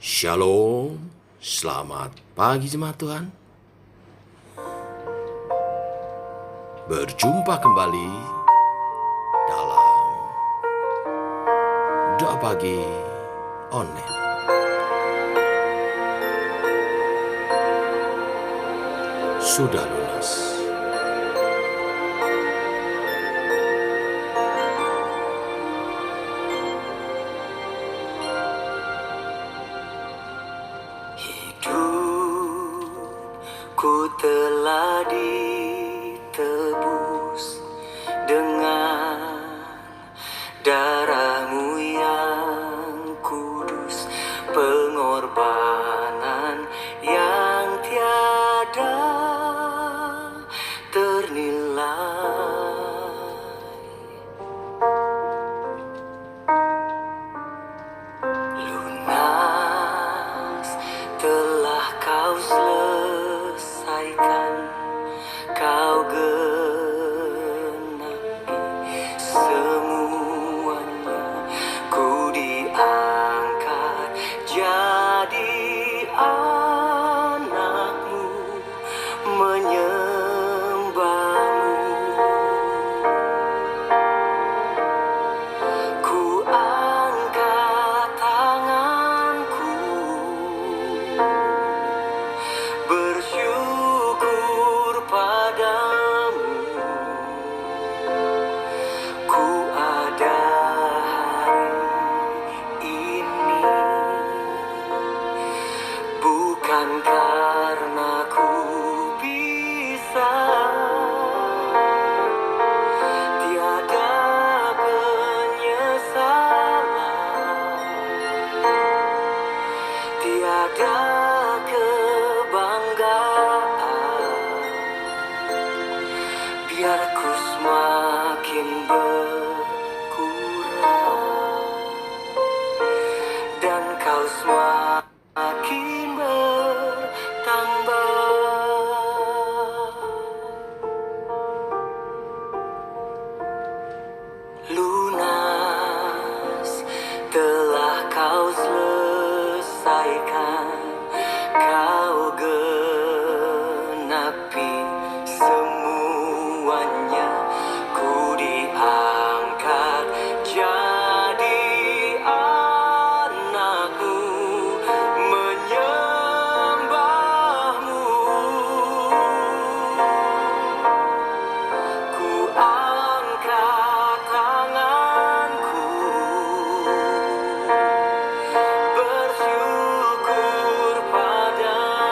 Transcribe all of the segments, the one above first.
Shalom, selamat pagi jemaat Tuhan. Berjumpa kembali dalam doa pagi online. Sudah lunas. Hidupku telah ditebus dengan darah-Mu yang kudus, pengorbanan yang tiada ternilai. Lunas telah Kau selesaikan, Kau genapi semuanya. Ku diangkat jadi anak-Mu, menyembah-Mu. Ku angkat tanganku, bersyukur padamu. Ku ada hari ini bukan karena ku bisa, tiada penyesalan, tiada kebanggaan. Biar ku semakin berkurang dan Kau semakin bertambah. Lunas telah Kau selesaikan, Kau genapi semuanya. Ku diangkat jadi anak-Mu, menyembah-Mu. Ku angkat tanganku, bersyukur padamu.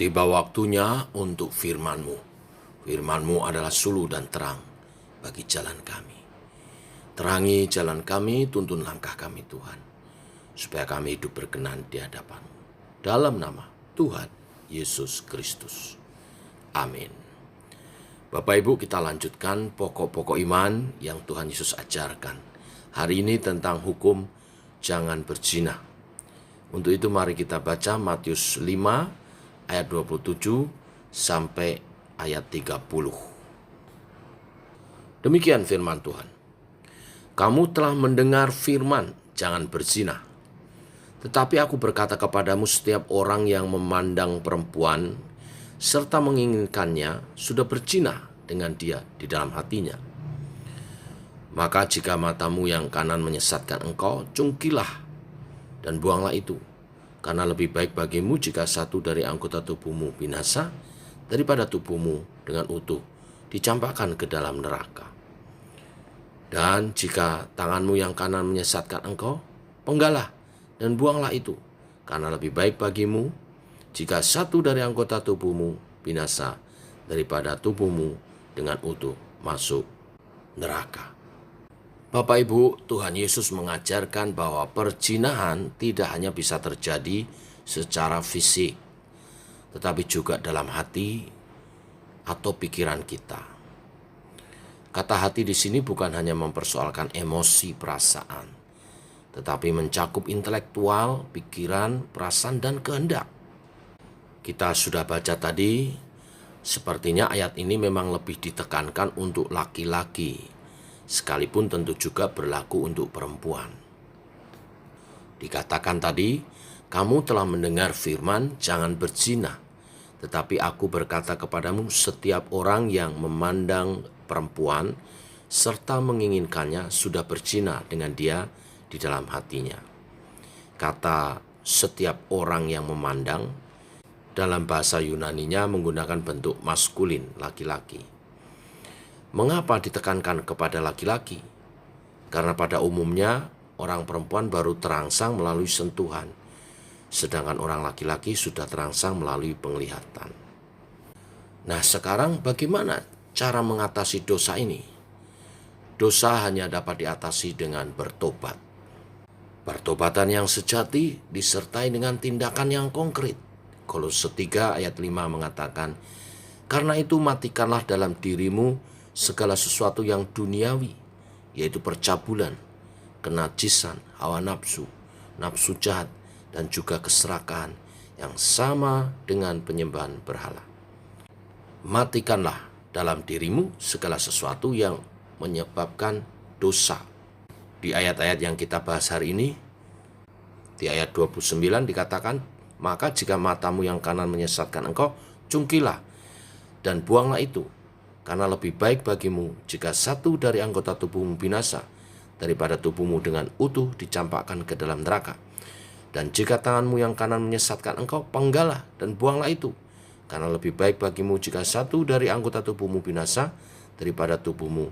Tiba waktunya untuk firman-Mu. Firman-Mu adalah suluh dan terang bagi jalan kami. Terangi jalan kami, tuntun langkah kami Tuhan, supaya kami hidup berkenan di hadapan-Mu. Dalam nama Tuhan Yesus Kristus. Amin. Bapak Ibu, kita lanjutkan pokok-pokok iman yang Tuhan Yesus ajarkan. Hari ini tentang hukum jangan berzina. Untuk itu mari kita baca Matius 5 ayat 27 sampai ayat 30. Demikian firman Tuhan. Kamu telah mendengar firman, jangan berzina. Tetapi aku berkata kepadamu, setiap orang yang memandang perempuan serta menginginkannya sudah berzina dengan dia di dalam hatinya. Maka jika matamu yang kanan menyesatkan engkau, cungkilah dan buanglah itu. Karena lebih baik bagimu jika satu dari anggota tubuhmu binasa daripada tubuhmu dengan utuh dicampakkan ke dalam neraka. Dan jika tanganmu yang kanan menyesatkan engkau, penggalah dan buanglah itu. Karena lebih baik bagimu jika satu dari anggota tubuhmu binasa daripada tubuhmu dengan utuh masuk neraka. Bapak Ibu, Tuhan Yesus mengajarkan bahwa perzinahan tidak hanya bisa terjadi secara fisik, tetapi juga dalam hati atau pikiran kita. Kata hati di sini bukan hanya mempersoalkan emosi perasaan, tetapi mencakup intelektual, pikiran, perasaan, dan kehendak. Kita sudah baca tadi, sepertinya ayat ini memang lebih ditekankan untuk laki-laki, sekalipun tentu juga berlaku untuk perempuan. Dikatakan tadi, kamu telah mendengar firman, jangan berzina. Tetapi aku berkata kepadamu, setiap orang yang memandang perempuan serta menginginkannya sudah berzina dengan dia di dalam hatinya. Kata setiap orang yang memandang dalam bahasa Yunaninya menggunakan bentuk maskulin, laki-laki. Mengapa ditekankan kepada laki-laki? Karena pada umumnya orang perempuan baru terangsang melalui sentuhan, sedangkan orang laki-laki sudah terangsang melalui penglihatan. Nah, sekarang bagaimana cara mengatasi dosa ini? Dosa hanya dapat diatasi dengan bertobat. Pertobatan yang sejati disertai dengan tindakan yang konkret. Kolose 3 ayat 5 mengatakan, karena itu matikanlah dalam dirimu segala sesuatu yang duniawi, yaitu percabulan, kenajisan, hawa nafsu, nafsu jahat, dan juga keserakahan yang sama dengan penyembahan berhala. Matikanlah dalam dirimu segala sesuatu yang menyebabkan dosa. Di ayat-ayat yang kita bahas hari ini, di ayat 29 dikatakan, maka jika matamu yang kanan menyesatkan engkau, cungkilah dan buanglah itu. Karena lebih baik bagimu jika satu dari anggota tubuhmu binasa daripada tubuhmu dengan utuh dicampakkan ke dalam neraka. Dan jika tanganmu yang kanan menyesatkan engkau, penggalah dan buanglah itu. Karena lebih baik bagimu jika satu dari anggota tubuhmu binasa daripada tubuhmu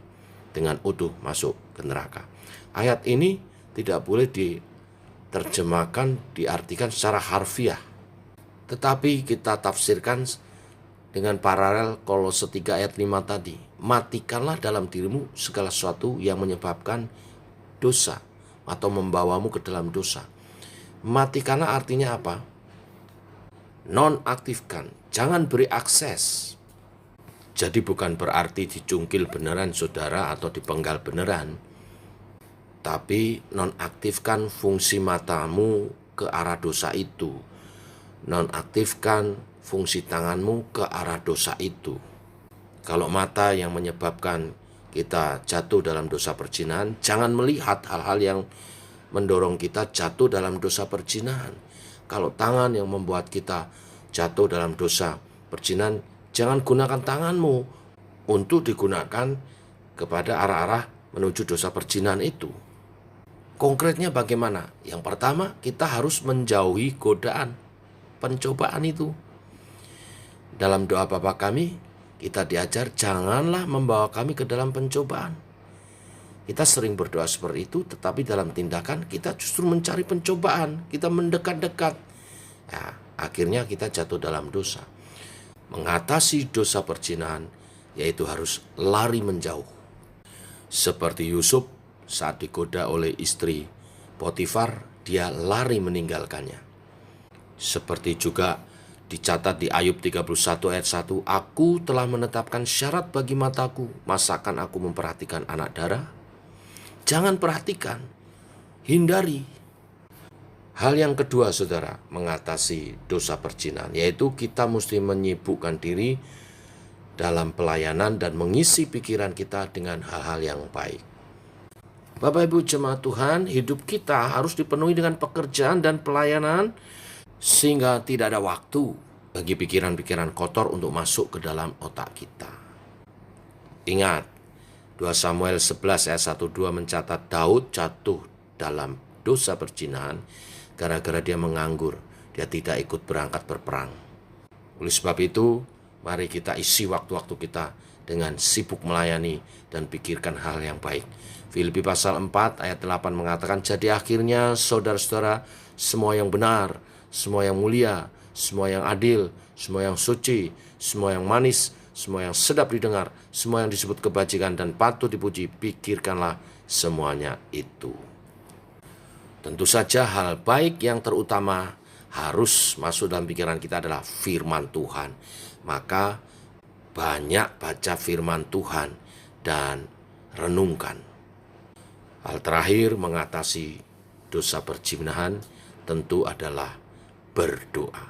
dengan utuh masuk ke neraka. Ayat ini tidak boleh diterjemahkan, diartikan secara harfiah. Tetapi kita tafsirkan dengan paralel Kolose 3 ayat 5 tadi. Matikanlah dalam dirimu segala sesuatu yang menyebabkan dosa atau membawamu ke dalam dosa. Matikanlah artinya apa? Nonaktifkan, jangan beri akses. Jadi bukan berarti dicungkil beneran saudara atau dipenggal beneran. Tapi nonaktifkan fungsi matamu ke arah dosa itu. Nonaktifkan fungsi tanganmu ke arah dosa itu. Kalau mata yang menyebabkan kita jatuh dalam dosa perzinahan, jangan melihat hal-hal yang mendorong kita jatuh dalam dosa perzinahan. Kalau tangan yang membuat kita jatuh dalam dosa perzinahan, jangan gunakan tanganmu untuk digunakan kepada arah-arah menuju dosa perzinahan itu. Konkretnya bagaimana? Yang pertama, kita harus menjauhi godaan, pencobaan itu. Dalam doa Bapa kami, kita diajar janganlah membawa kami ke dalam pencobaan. Kita sering berdoa seperti itu, tetapi dalam tindakan kita justru mencari pencobaan. Kita mendekat-dekat. Ya, akhirnya kita jatuh dalam dosa. mengatasi dosa perzinahan, yaitu harus lari menjauh. Seperti Yusuf saat digoda oleh istri Potifar, dia lari meninggalkannya. Seperti juga dicatat di Ayub 31 ayat 1, aku telah menetapkan syarat bagi mataku, masakan aku memperhatikan anak darah? Jangan perhatikan, hindari. Hal yang kedua, saudara, mengatasi dosa perzinahan, yaitu kita mesti menyibukkan diri dalam pelayanan dan mengisi pikiran kita dengan hal-hal yang baik. Bapak Ibu jemaat Tuhan, hidup kita harus dipenuhi dengan pekerjaan dan pelayanan sehingga tidak ada waktu bagi pikiran-pikiran kotor untuk masuk ke dalam otak kita. Ingat, 2 Samuel 11 ayat 1-2 mencatat Daud jatuh dalam dosa perzinahan gara-gara dia menganggur, dia tidak ikut berangkat berperang. Oleh sebab itu, mari kita isi waktu-waktu kita dengan sibuk melayani dan pikirkan hal yang baik. Filipi pasal 4 ayat 8 mengatakan, jadi akhirnya saudara-saudara, semua yang benar, semua yang mulia, semua yang adil, semua yang suci, semua yang manis, semua yang sedap didengar, semua yang disebut kebajikan dan patut dipuji, pikirkanlah semuanya itu. Tentu saja hal baik yang terutama harus masuk dalam pikiran kita adalah firman Tuhan. Maka banyak baca firman Tuhan dan renungkan. Hal terakhir mengatasi dosa perzinahan tentu adalah berdoa.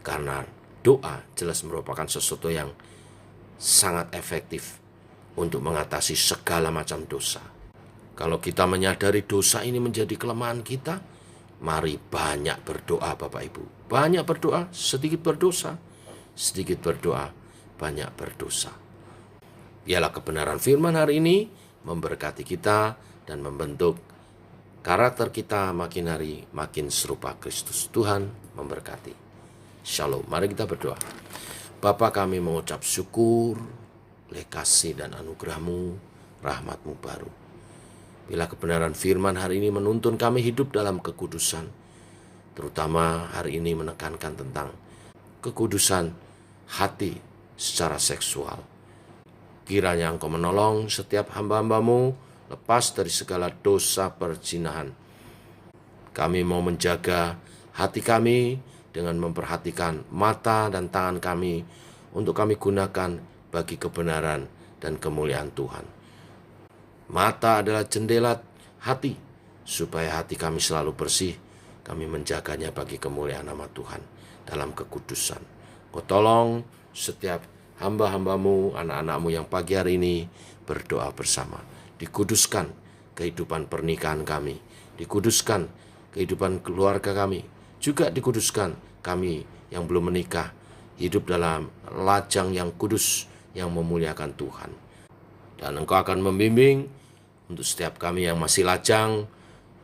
Karena doa jelas merupakan sesuatu yang sangat efektif untuk mengatasi segala macam dosa. Kalau kita menyadari dosa ini menjadi kelemahan kita, mari banyak berdoa Bapak Ibu. Banyak berdoa, sedikit berdosa. Sedikit berdoa, banyak berdosa. Biarlah kebenaran firman hari ini memberkati kita dan membentuk karakter kita makin hari makin serupa Kristus. Tuhan memberkati. Shalom. Mari kita berdoa. Bapa, kami mengucap syukur oleh kasih dan anugerah-Mu, rahmat-Mu baru. Bila kebenaran firman hari ini menuntun kami hidup dalam kekudusan, terutama hari ini menekankan tentang kekudusan hati secara seksual. Kiranya Engkau menolong setiap hamba-hamba-Mu lepas dari segala dosa perzinahan. Kami mau menjaga hati kami dengan memperhatikan mata dan tangan kami untuk kami gunakan bagi kebenaran dan kemuliaan Tuhan. Mata adalah jendela hati, supaya hati kami selalu bersih. Kami menjaganya bagi kemuliaan nama Tuhan dalam kekudusan. Kau tolong setiap hamba-hamba-Mu, anak-anak-Mu yang pagi hari ini berdoa bersama. Dikuduskan kehidupan pernikahan kami, dikuduskan kehidupan keluarga kami, juga dikuduskan kami yang belum menikah, hidup dalam lajang yang kudus, yang memuliakan Tuhan. Dan Engkau akan membimbing untuk setiap kami yang masih lajang,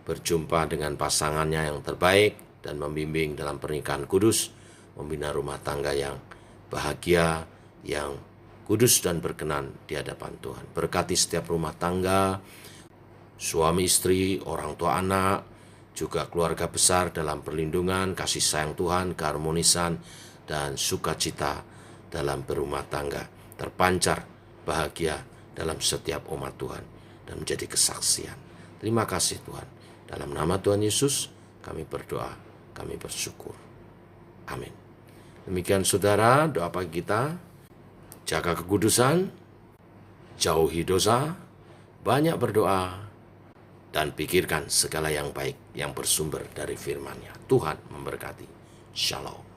berjumpa dengan pasangannya yang terbaik, dan membimbing dalam pernikahan kudus, membina rumah tangga yang bahagia, yang kudus dan berkenan di hadapan Tuhan. Berkati setiap rumah tangga, suami istri, orang tua anak, juga keluarga besar dalam perlindungan, kasih sayang Tuhan, keharmonisan, dan sukacita dalam berumah tangga. Terpancar bahagia dalam setiap umat Tuhan dan menjadi kesaksian. Terima kasih Tuhan. Dalam nama Tuhan Yesus kami berdoa, kami bersyukur. Amin. Demikian saudara, doa pagi kita. Jaga kekudusan, jauhi dosa, banyak berdoa, dan pikirkan segala yang baik yang bersumber dari firman-Nya. Tuhan memberkati. Shalom.